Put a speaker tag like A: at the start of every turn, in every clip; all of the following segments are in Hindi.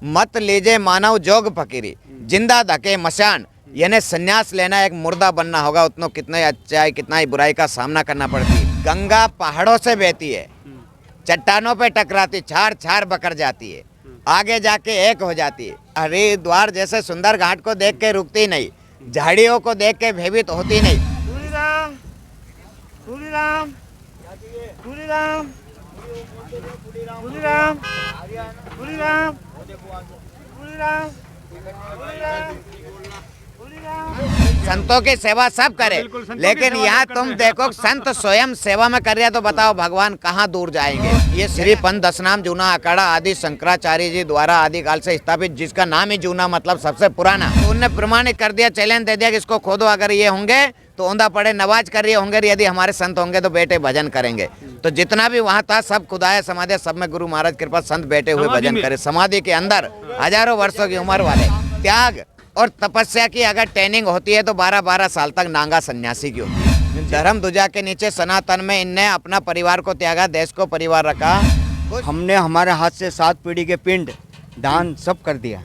A: मत लीजिए मानव जोग फकीरी, जिंदा धके मशान, यानी संन्यास लेना एक मुर्दा बनना होगा। उतना कितना ही अच्छाई कितना ही बुराई का सामना करना पड़ती है। गंगा पहाड़ों से बहती है, चट्टानों पे टकराती, छार छार बकर जाती है, आगे जाके एक हो जाती है। हरिद्वार जैसे सुंदर घाट को देख के रुकती नहीं, झाड़ियों को देख के भयभीत होती नहीं।
B: सूरी राम, सूरी राम, सूरी राम, सूरी राम, सूरी राम, सूरी राम, सूरी राम, सूरी राम।
A: संतों की सेवा सब करे, लेकिन यहाँ तुम देखो संत स्वयं सेवा में कर रहे हैं, तो बताओ भगवान कहाँ दूर जाएंगे। ये श्री पंथ दशनाम जूना अखाड़ा आदि शंकराचार्य जी द्वारा आदिकाल से स्थापित, जिसका नाम ही जूना मतलब सबसे पुराना। तो उनने प्रमाणित कर दिया, चैलेंज दे दिया कि इसको खोदो, अगर ये होंगे तो औंधा पड़े नवाज कर रही होंगे, यदि हमारे संत होंगे तो बेटे भजन करेंगे। तो जितना भी वहाँ था सब खुदाया समाधि, सब में गुरु महाराज कृपा संत बैठे हुए भजन करे। समाधि के अंदर हजारों वर्षों की उम्र वाले त्याग और तपस्या की अगर ट्रेनिंग होती है तो 12-12 साल तक नांगा सन्यासी की होती है। धर्म ध्वजा के नीचे सनातन में इनने अपना परिवार को त्यागा, देश को परिवार रखा।
C: हमने हमारे हाथ से 7 पीढ़ी के पिंड दान सब कर दिया।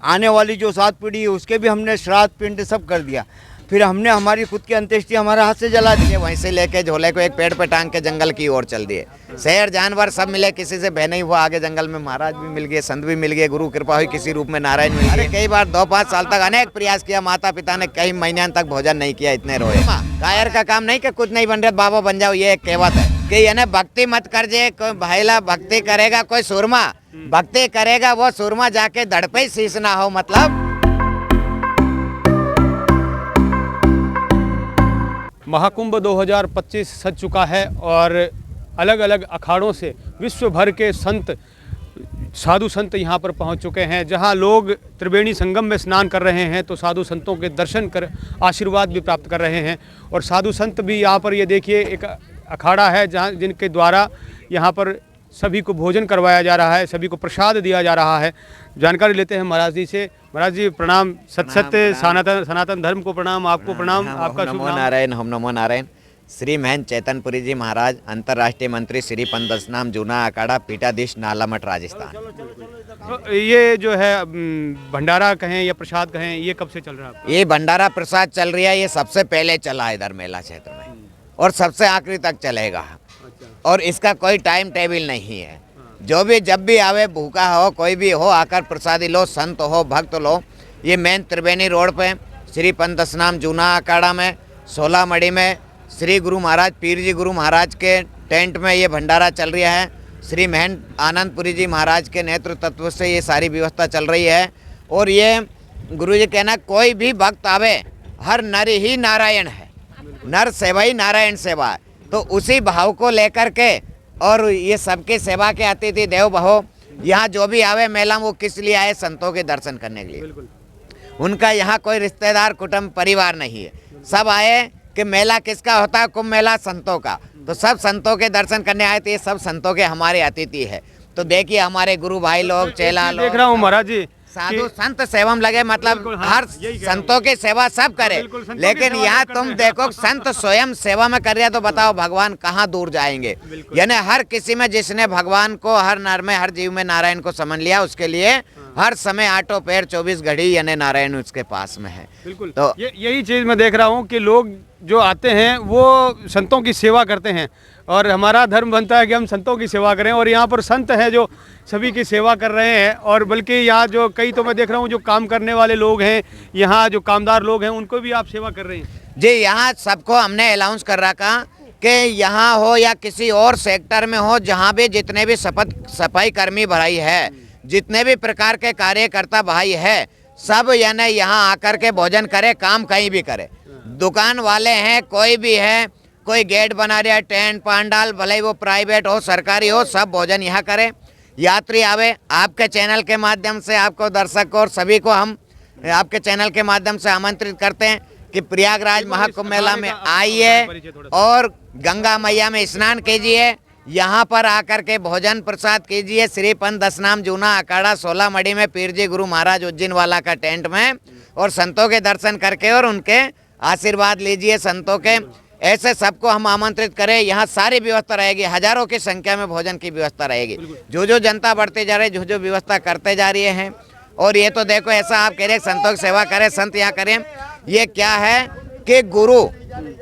C: आने वाली जो 7 पीढ़ी है उसके भी हमने श्राद्ध पिंड सब कर दिया। फिर हमने हमारी खुद की अंत्येष्टि हमारे हाथ से जला दी।
A: वहीं से लेके झोले को एक पेड़ पे टांग के जंगल की ओर चल दिए। शेर जानवर सब मिले, किसी से भय नहीं हुआ। आगे जंगल में महाराज भी मिल गए, संत भी मिल गए, गुरु कृपा हुई किसी रूप में नारायण मिल गए। कई बार 2-5 साल तक अनेक प्रयास किया, माता पिता ने कई महीनों तक भोजन नहीं किया, इतने रोए। कायर का काम नहीं कि कुछ नहीं बन रहा बाबा बन जाओ, ये एक कहावत है कि यानी भक्ति मत कर जे। कोई भाईला भक्ति करेगा कोई सुरमा, भक्ति करेगा वो सुरमा जाके धड़ पे शीश ना हो। मतलब
D: महाकुंभ 2025 सज चुका है और अलग अलग अखाड़ों से विश्व भर के संत साधु संत यहाँ पर पहुँच चुके हैं। जहाँ लोग त्रिवेणी संगम में स्नान कर रहे हैं तो साधु संतों के दर्शन कर आशीर्वाद भी प्राप्त कर रहे हैं। और साधु संत भी यहाँ पर ये देखिए एक अखाड़ा है जहाँ जिनके द्वारा यहाँ पर सभी को भोजन करवाया जा रहा है, सभी को प्रसाद दिया जा रहा है। जानकारी लेते हैं महाराज जी से। महाराज जी प्रणाम, सत्य सनातन धर्म को प्रणाम, आपको प्रणाम। आपका
A: नमो नारायण, हम नमो नारायण। श्री महंत चैतनपुरी जी महाराज, अंतर्राष्ट्रीय मंत्री, श्री पंथ दशनाम जूना अखाड़ा, पीठाधीश नालामठ राजस्थान।
D: तो ये जो है भंडारा कहें या प्रसाद कहें, ये कब से चल रहा है?
A: ये भंडारा प्रसाद चल रहा है, ये सबसे पहले चला है इधर मेला क्षेत्र में और सबसे आखिरी तक चलेगा। और इसका कोई टाइम टेबल नहीं है। जो भी जब भी आवे, भूखा हो कोई भी हो, आकर प्रसादी लो, संत हो भक्त लो। ये मेन त्रिवेणी रोड पे श्री पंथ दशनाम जूना अखाड़ा में 16 मड़ी में श्री गुरु महाराज पीर जी गुरु महाराज के टेंट में ये भंडारा चल रहा है। श्री महंत आनंदपुरी जी महाराज के नेतृत्व से ये सारी व्यवस्था चल रही है। और ये गुरु जी कहना, कोई भी भक्त आवे, हर नर ही नारायण है, नर सेवा ही नारायण सेवा है। तो उसी भाव को लेकर के और ये सबकी सेवा के अतिथि देव भव, यहाँ जो भी आवे मेला वो किस लिए आए, संतों के दर्शन करने के लिए। उनका यहाँ कोई रिश्तेदार कुटुंब परिवार नहीं है, सब आए कि मेला किसका होता है, कुंभ मेला संतों का। तो सब संतों के दर्शन करने आए थे, ये सब संतों के हमारे अतिथि है। तो देखिए हमारे गुरु भाई लोग, चेला लोग,
D: देख रहा हूँ महाराज जी,
A: साधु संत सेवम लगे, मतलब हर संतों की सेवा सब करे। लेकिन यहाँ तुम देखो संत स्वयं सेवा में कर रहे हैं, तो बताओ भगवान कहाँ दूर जाएंगे। यानी हर किसी में जिसने भगवान को, हर नर में हर जीव में नारायण को समझ लिया, उसके लिए हर समय आठों पैर 24 घड़ी यानी नारायण उसके पास में है।
D: बिल्कुल।
A: तो
D: यही चीज़ मैं देख रहा हूँ कि लोग जो आते हैं वो संतों की सेवा करते हैं और हमारा धर्म बनता है कि हम संतों की सेवा करें। और यहाँ पर संत हैं जो सभी की सेवा कर रहे हैं। और बल्कि यहाँ जो कई तो मैं देख रहा हूँ जो काम करने वाले लोग हैं, यहाँ जो कामदार लोग हैं, उनको भी आप सेवा कर रहे हैं।
A: जी, यहाँ सबको हमने अनाउंस कर रखा कि यहाँ हो या किसी और सेक्टर में हो, जहाँ भी जितने भी सफाई कर्मी भाई है, जितने भी प्रकार के कार्यकर्ता भाई है, सब यानी यहाँ आकर के भोजन करे, काम कहीं भी करे। दुकान वाले हैं, कोई भी है, कोई गेट बना रहा है, टेंट पांडाल, भले वो प्राइवेट हो सरकारी हो, सब भोजन यहाँ करे। यात्री आवे, आपके चैनल के माध्यम से आपको दर्शक और सभी को हम आपके चैनल के माध्यम से आमंत्रित करते हैं कि प्रयागराज महाकुंभ मेला में आइए और गंगा मैया में स्नान कीजिए, यहाँ पर आकर के भोजन प्रसाद कीजिए। श्री पंथ दशनाम जूना अखाड़ा 16 मड़ी में पीर जी गुरु महाराज उज्जैन वाला का टेंट में, और संतों के दर्शन करके और उनके आशीर्वाद लीजिए। संतों के ऐसे सबको हम आमंत्रित करें। यहाँ सारी व्यवस्था रहेगी, हजारों की संख्या में भोजन की व्यवस्था रहेगी। जो जनता बढ़ते जा रही है, जो व्यवस्था करते जा रही है। और ये तो देखो ऐसा आप कह रहे संतों की सेवा करें, संत यहाँ करें, ये क्या है कि गुरु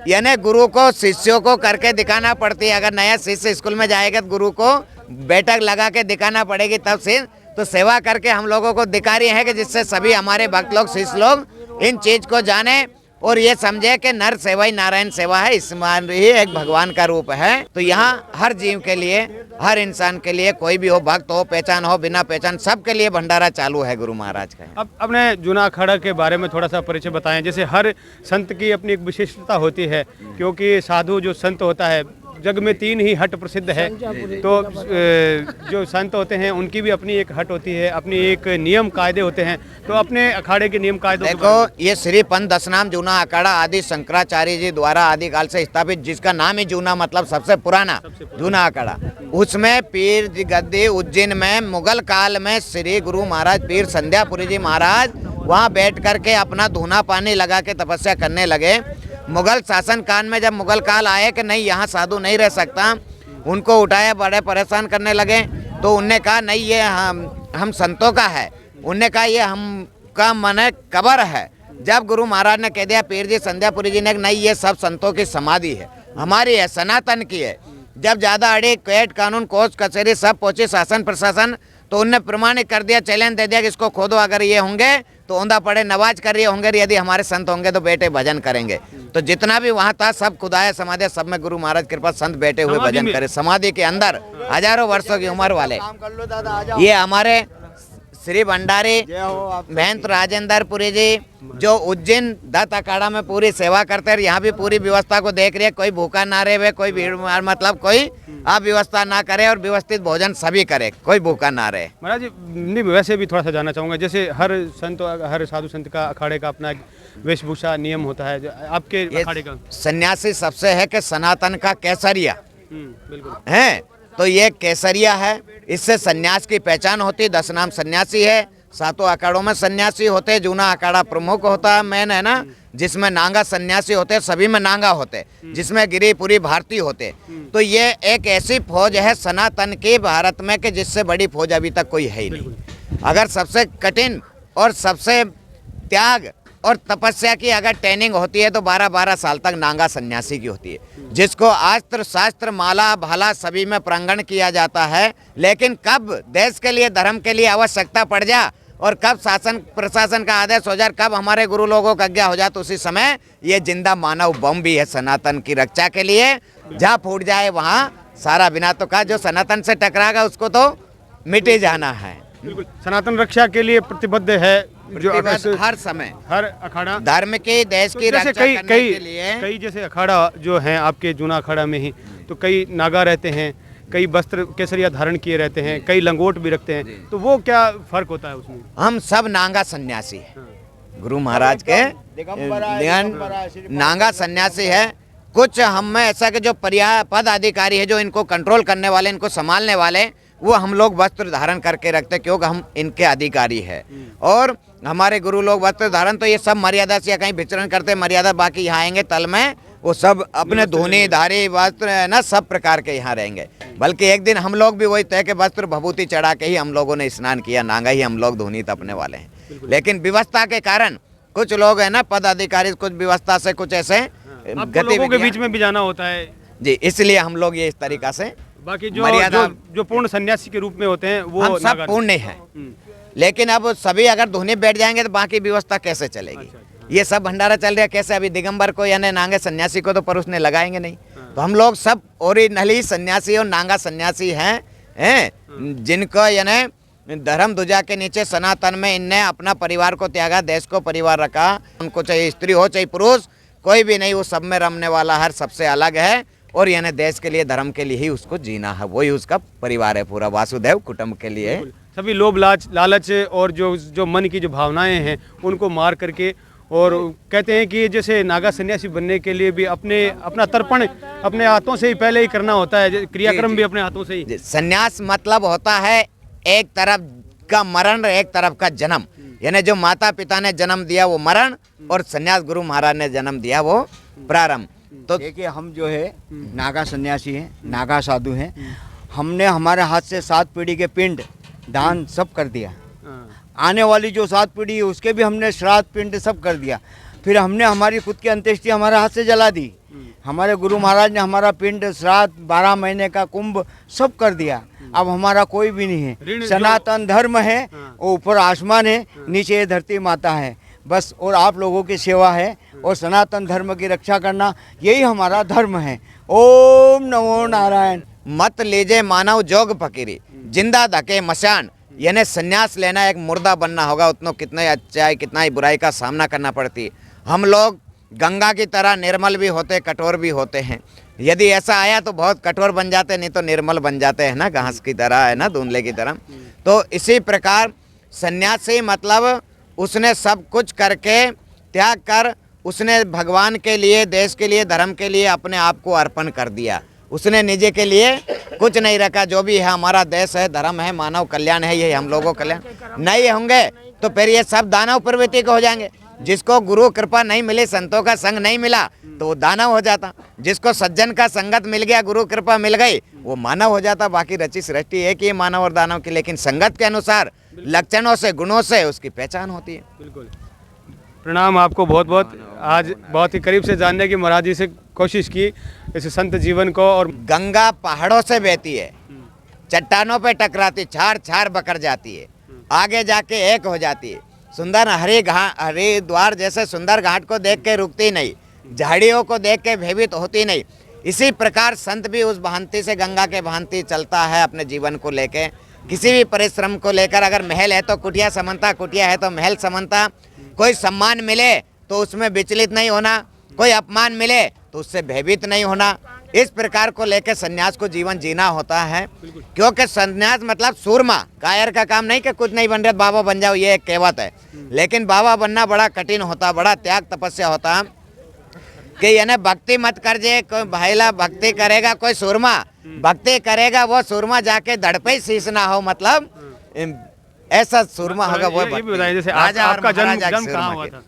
A: यानी गुरु को शिष्यों को करके दिखाना पड़ती है। अगर नया शिष्य स्कूल में जाएगा तो गुरु को बैठक लगा के दिखाना पड़ेगी, तब से तो सेवा करके हम लोगों को दिखा रही है कि जिससे सभी हमारे भक्त लोग शिष्य लोग इन चीज को जाने और ये समझे कि नर सेवा ही नारायण सेवा है, इसमें ही एक भगवान का रूप है। तो यहाँ हर जीव के लिए, हर इंसान के लिए, कोई भी हो, भक्त हो, पहचान हो, बिना पहचान, सबके लिए भंडारा चालू है गुरु महाराज का।
D: अब अपने जूना अखाड़ा के बारे में थोड़ा सा परिचय बताएं। जैसे हर संत की अपनी एक विशिष्टता होती है, क्योंकि साधु जो संत होता है, जग में 3 ही हट प्रसिद्ध है। तो जो संत होते हैं उनकी भी अपनी एक हट होती है, अपनी एक नियम कायदे होते हैं। तो अपने अखाड़े के नियम कायदों
A: देखो, ये श्री पंथ दशनाम जूना अखाड़ा आदि शंकराचार्य जी द्वारा आदिकाल से स्थापित, जिसका नाम ही जूना मतलब सबसे पुराना जूना अखाड़ा, उसमें पीर जी गद्दी उज्जैन में मुगल काल में श्री गुरु महाराज पीर संध्यापुरी जी महाराज वहाँ बैठ करके अपना धूना पानी लगा के तपस्या करने लगे। मुगल शासन काल में जब मुगल काल आए कि नहीं यहाँ साधु नहीं रह सकता, उनको उठाया, बड़े परेशान करने लगे। तो उनने कहा नहीं ये हम संतों का है, उनने कहा ये हम का मन कबर है। जब गुरु महाराज ने कह दिया, पीर जी संध्यापुरी जी ने, नहीं ये सब संतों की समाधि है, हमारी है, सनातन की है। जब ज़्यादा अड़े कैद कानून कोर्ट कचहरी सब पहुंचे शासन प्रशासन, तो उनने प्रमाणित कर दिया, चैलेंज दे दिया कि इसको खोदो, अगर ये होंगे तो औंधा पड़े नवाज कर रही होंगे, यदि हमारे संत होंगे तो बेटे भजन करेंगे। तो जितना भी वहाँ था सब खुदाया समाधि, सब में गुरु महाराज कृपा संत बैठे हुए भजन करे, समाधि के अंदर हजारों वर्षों की उम्र वाले। ये हमारे श्री भंडारी महंत राजेंद्रपुरी जी जो उज्जैन दत्त अखाड़ा में पूरी सेवा करते हैं, यहाँ भी पूरी व्यवस्था को देख रही है। कोई भूखा ना रहे, कोई भीड़ मतलब कोई अव्यवस्था ना करे और व्यवस्थित भोजन सभी करे, कोई भूखा ना रहे।
D: महाराज जी, नहीं वैसे भी थोड़ा सा जानना चाहूँगा, जैसे हर संत, हर साधु संत का अखाड़े का अपना वेशभूषा नियम होता है, आपके अखाड़े का?
A: सन्यासी सबसे है कि सनातन का केसरिया
D: बिल्कुल
A: है, तो ये केसरिया है, इससे सन्यास की पहचान होती। 10 नाम सन्यासी है, 7 अखाड़ों में सन्यासी होते। जूना अखाड़ा प्रमुख होता है, मेन है ना, जिसमें नांगा सन्यासी होते, सभी में नांगा होते, जिसमें गिरिपुरी भारतीय होते। तो ये एक ऐसी फौज है सनातन की भारत में कि जिससे बड़ी फौज अभी तक कोई है ही नहीं। अगर सबसे कठिन और सबसे त्याग और तपस्या की अगर ट्रेनिंग होती है तो 12-12 साल तक नांगा सन्यासी की होती है, जिसको अस्त्र शास्त्र माला भाला सभी में प्रांगण किया जाता है। लेकिन कब देश के लिए, धर्म के लिए आवश्यकता पड़ जा और कब शासन प्रशासन का आदेश हो जाए, कब हमारे गुरु लोगों का आज्ञा हो जाए, तो उसी समय ये जिंदा मानव बम भी है सनातन की रक्षा के लिए। जहाँ फूट जाए वहाँ सारा बिना तो का, जो सनातन से टकराएगा उसको तो मिट ही जाना है।
D: बिल्कुल, सनातन रक्षा के लिए प्रतिबद्ध है जो
A: हर समय,
D: हर अखाड़ा
A: धर्म की, देश की रक्षा करने के लिए।
D: कई जैसे अखाड़ा जो हैं आपके जूना अखाड़ा में ही, तो कई नागा रहते हैं, कई वस्त्र केसरिया धारण किए रहते हैं, कई लंगोट भी रखते हैं, तो वो क्या फर्क होता है उसमें?
A: हम सब नांगा सन्यासी है, गुरु महाराज के नांगा सन्यासी है। कुछ हम में ऐसा कि जो पद अधिकारी है, जो इनको कंट्रोल करने वाले, इनको संभालने वाले, वो हम लोग वस्त्र धारण करके रखते, क्योंकि हम इनके अधिकारी है। और हमारे गुरु लोग वस्त्र धारण, तो ये सब मर्यादा से कहीं विचरण करते, मर्यादा, बाकी यहाँ आएंगे तल में वो सब अपने धोनी धारी वस्त्र है ना, सब प्रकार के यहाँ रहेंगे। बल्कि एक दिन हम लोग भी वही तय के वस्त्र भभूति चढ़ा के ही हम लोगों ने स्नान किया, नांगा ही हम लोग धोनी तपने वाले हैं। लेकिन व्यवस्था के कारण कुछ लोग है ना पद अधिकारी, कुछ व्यवस्था से कुछ ऐसे
D: गतिविधियों के बीच में भी जाना होता है
A: जी, इसलिए हम लोग ये इस तरीका से।
D: बाकी जो पूर्ण सन्यासी के रूप में होते हैं वो
A: हम सब पूर्ण नहीं है। लेकिन अब सभी अगर धोनी बैठ जाएंगे तो बाकी व्यवस्था कैसे चलेगी? ये सब भंडारा चल रहा है कैसे? अभी दिगंबर को यानी नांगे सन्यासी को तो परुषने लगाएंगे नहीं। तो हम लोग सब ओरिजिनली सन्यासी और नांगा सन्यासी हैं, जिनको यानी धर्म ध्वजा के नीचे सनातन में इनने अपना परिवार को त्यागा, देश को परिवार रखा। उनको चाहे स्त्री हो चाहे पुरुष, कोई भी नहीं, वो सब में रमने वाला हर सबसे अलग है। और यानी देश के लिए, धर्म के लिए ही उसको जीना है, वही उसका परिवार है पूरा, वासुदेव कुटुंब के लिए।
D: सभी लोभ लालच और जो मन की जो भावनाएं हैं उनको मार करके, और कहते हैं कि जैसे नागा सन्यासी बनने के लिए भी अपना तर्पण अपने हाथों से ही पहले ही करना होता है, क्रियाक्रम भी अपने हाथों से ही।
A: सन्यास मतलब होता है एक तरफ का मरण, एक तरफ का जन्म। यानी जो माता पिता ने जन्म दिया वो मरण, और सन्यास गुरु महाराज ने जन्म दिया वो प्रारंभ। तो
C: देखिए हम जो है नागा सन्यासी हैं, नागा साधु हैं। हमने हमारे हाथ से 7 पीढ़ी के पिंड दान सब कर दिया। आने वाली जो 7 पीढ़ी है उसके भी हमने श्राद्ध पिंड सब कर दिया। फिर हमने हमारी खुद की अंत्येष्टि हमारे हाथ से जला दी। हमारे गुरु महाराज ने हमारा पिंड श्राद्ध 12 महीने का कुंभ सब कर दिया। अब हमारा कोई भी नहीं है। सनातन धर्म है, वो ऊपर आसमान है, नीचे ये धरती माता है बस। और आप लोगों की सेवा है और सनातन धर्म की रक्षा करना, यही हमारा धर्म है। ओम नमो नारायण।
A: मत लीजिए मानव जोग फकीरी, जिंदा धके मशान, यानी संन्यास लेना एक मुर्दा बनना होगा। उतना कितना ही अच्छाई कितना ही बुराई का सामना करना पड़ती है। हम लोग गंगा की तरह निर्मल भी होते, कठोर भी होते हैं। यदि ऐसा आया तो बहुत कठोर बन जाते, नहीं तो निर्मल बन जाते हैं ना, घास की तरह है ना, धुंधले की तरह। तो इसी प्रकार सन्यासी मतलब उसने सब कुछ करके त्याग कर उसने भगवान के लिए, देश के लिए, धर्म के लिए अपने आप को अर्पण कर दिया। उसने निजे के लिए कुछ नहीं रखा। जो भी है हमारा देश है, धर्म है, मानव कल्याण है, यही हम लोगों कल्याण नहीं होंगे तो फिर ये सब दानव प्रवृत्ति के हो जाएंगे। जिसको गुरु कृपा नहीं मिली, संतों का संग नहीं मिला तो वो दानव हो जाता। जिसको सज्जन का संगत मिल गया, गुरु कृपा मिल गई, वो मानव हो जाता। बाकी रची सृष्टि एक ही है, मानव और दानव की, लेकिन संगत के अनुसार लक्षणों से, गुणों से उसकी पहचान होती है।
D: बिल्कुल। प्रणाम आपको बहुत बहुत। आज बहुत ही करीब से जानने की महाराज जी से कोशिश की इस संत जीवन को। और
A: गंगा पहाड़ों से बहती है, चट्टानों पे टकराती, छार छार बकर जाती है, आगे जाके एक हो जाती है। सुंदर हरिद्वार जैसे सुंदर घाट को देख के रुकती नहीं, झाड़ियों को देख के भयभीत होती नहीं। इसी प्रकार संत भी उस भांति से गंगा के भांति चलता है अपने जीवन को लेके। किसी भी परिश्रम को लेकर, अगर महल है तो कुटिया समनता, कुटिया है तो महल समनता। कोई सम्मान मिले तो उसमें विचलित नहीं होना, कोई अपमान मिले तो उससे भयभीत नहीं होना। इस प्रकार को लेकर सन्यास को जीवन जीना होता है। क्योंकि सन्यास मतलब सूरमा, कायर का काम नहीं कि कुछ नहीं बन रहा बाबा बन जाओ, ये एक कहावत है। लेकिन बाबा बनना बड़ा कठिन होता, बड़ा त्याग तपस्या होता। कि यानी भक्ति मत कर जे, कोई भाईला भक्ति करेगा, कोई सूरमा भक्ति करेगा, वो सूरमा जाके धड़ पे ही शीश ना हो, मतलब ऐसा सूरमा होगा वो।
D: ये भी बताइए, जैसे
A: राजा और
D: आपका जन्म
A: महाराजा
D: कहाँ हुआ था?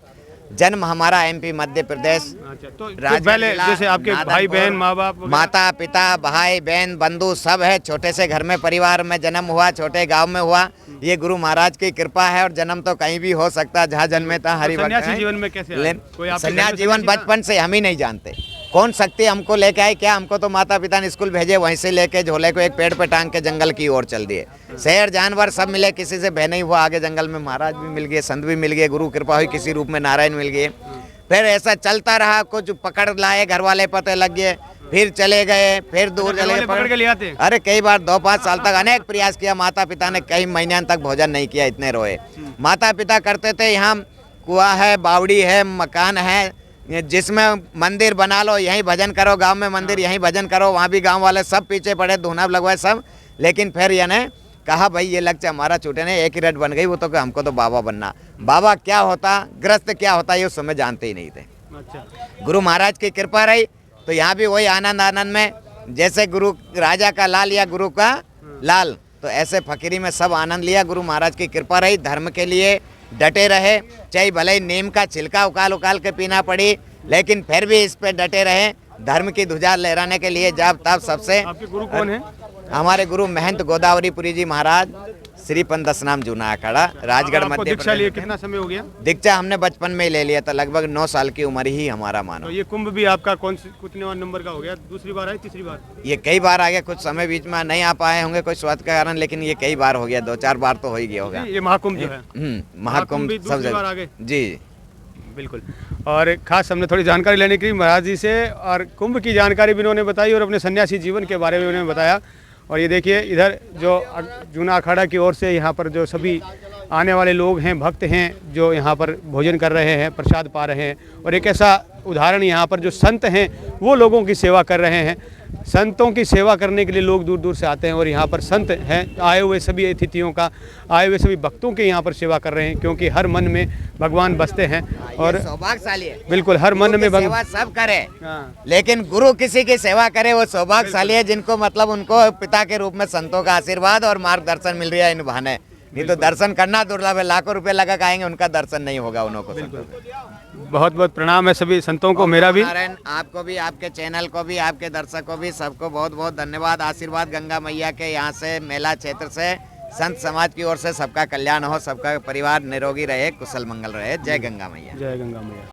A: जन्म हमारा एमपी मध्य प्रदेश।
D: अच्छा, तो पहले जैसे आपके भाई बहन, माँ बाप,
A: माता पिता, भाई बहन, बंधु सब है। छोटे से घर में, परिवार में जन्म हुआ, छोटे गांव में हुआ। ये गुरु महाराज की कृपा है। और जन्म तो कहीं भी हो सकता, जहाँ जन्मे था हरि भक्त।
D: सन्यासी जीवन में कैसे आए? कोई आपके घर में
A: सन्यासी जीवन बचपन से हम ही नहीं जानते कौन शक्ति हमको लेके आई क्या। हमको तो माता पिता ने स्कूल भेजे, वहीं से लेके झोले को एक पेड़ पे टांग के जंगल की ओर चल दिए। शेर जानवर सब मिले, किसी से भय नहीं हुआ। आगे जंगल में महाराज भी मिल गए, संत भी मिल गए, गुरु कृपा हुई, किसी रूप में नारायण मिल गए। फिर ऐसा चलता रहा, कुछ पकड़ लाए, घर वाले पते लग गए, फिर चले गए, फिर दूर चले गए,
D: पकड़ के ले आते।
A: अरे कई बार 2-5 साल तक अनेक प्रयास किया। माता पिता ने कई महीनों तक भोजन नहीं किया, इतने रोए। माता पिता करते थे यहाँ कुआं है, बावड़ी है, मकान है, जिसमें मंदिर बना लो, यहीं भजन करो, गांव में मंदिर, यहीं भजन करो। वहाँ भी गांव वाले सब पीछे पड़े, धुना लगवाए सब। लेकिन फिर यानी कहा भाई ये लक्ष्य हमारा छूटे नहीं, एक ही रट बन गई। वो तो कि हमको तो बाबा बनना। बाबा क्या होता, ग्रस्त क्या होता, ये उस समय जानते ही नहीं थे।
D: अच्छा।
A: गुरु महाराज की कृपा रही तो यहाँ भी वही आनंद आनंद में, जैसे गुरु राजा का लाल या गुरु का लाल, तो ऐसे फकीरी में सब आनंद लिया। गुरु महाराज की कृपा रही, धर्म के लिए डटे रहे। चाहे भले ही नीम का छिलका उकाल उकाल के पीना पड़ी, लेकिन फिर भी इस पे डटे रहे, धर्म की ध्वजा लहराने के लिए। जब तब सबसे।
D: आपके गुरु कौन है?
A: हमारे गुरु महंत गोदावरीपुरी जी महाराज, श्री पंदस नाम जूना अखाड़ा, राजगढ़
D: आपको
A: मध्य
D: दीक्षा लिए
A: प्रदेश।
D: कितना समय हो गया?
A: दीक्षा हमने बचपन में ही ले लिया था, लगभग 9 साल की उम्र ही हमारा मानो।
D: तो ये कुंभ भी आपका कितने नंबर का हो गया? दूसरी बार है, तीसरी बार?
A: ये कई बार आ गया, कुछ समय बीच में नहीं आ पाए होंगे कोई स्वास्थ्य के कारण, लेकिन ये कई बार हो गया, 2-4 बार तो हो ही गया होगा।
D: ये महाकुंभ जो है,
A: महाकुंभ
D: भी
A: सब
D: दूसरी बार आ
A: जगह
D: गए।
A: जी
D: बिल्कुल। और खास हमने थोड़ी जानकारी लेने की महाराज जी से, और कुंभ की जानकारी भी उन्होंने बताई और अपने सन्यासी जीवन के बारे में उन्होंने बताया। और ये देखिए इधर जो जूना अखाड़ा की ओर से यहाँ पर जो सभी आने वाले लोग हैं, भक्त हैं, जो यहाँ पर भोजन कर रहे हैं, प्रसाद पा रहे हैं। और एक ऐसा उदाहरण यहाँ पर जो संत हैं वो लोगों की सेवा कर रहे हैं। संतों की सेवा करने के लिए लोग दूर दूर से आते हैं और यहाँ पर संत हैं, आए हुए सभी अतिथियों का, आए हुए सभी भक्तों के यहाँ पर सेवा कर रहे हैं, क्योंकि हर मन में भगवान बसते हैं। और
A: सौभाग्यशाली है,
D: बिल्कुल हर मन में
A: सेवा सब करे,
D: हाँ।
A: लेकिन गुरु किसी की सेवा करे वो सौभाग्यशाली है, जिनको मतलब उनको पिता के रूप में संतों का आशीर्वाद और मार्गदर्शन मिल रहा है इन बहाने। नहीं तो दर्शन करना दुर्लभ है, लाखों रुपए लगा के आएंगे, उनका दर्शन नहीं होगा उनको।
D: बहुत बहुत प्रणाम है सभी संतों को, मेरा भी।
A: नारायण, आपको भी, आपके चैनल को भी, आपके दर्शकों को भी, सबको बहुत बहुत धन्यवाद। आशीर्वाद गंगा मैया के यहाँ से, मेला क्षेत्र से, संत समाज की ओर से सबका कल्याण हो, सबका परिवार निरोगी रहे, कुशल मंगल रहे। जय गंगा मैया।
D: जय गंगा मैया।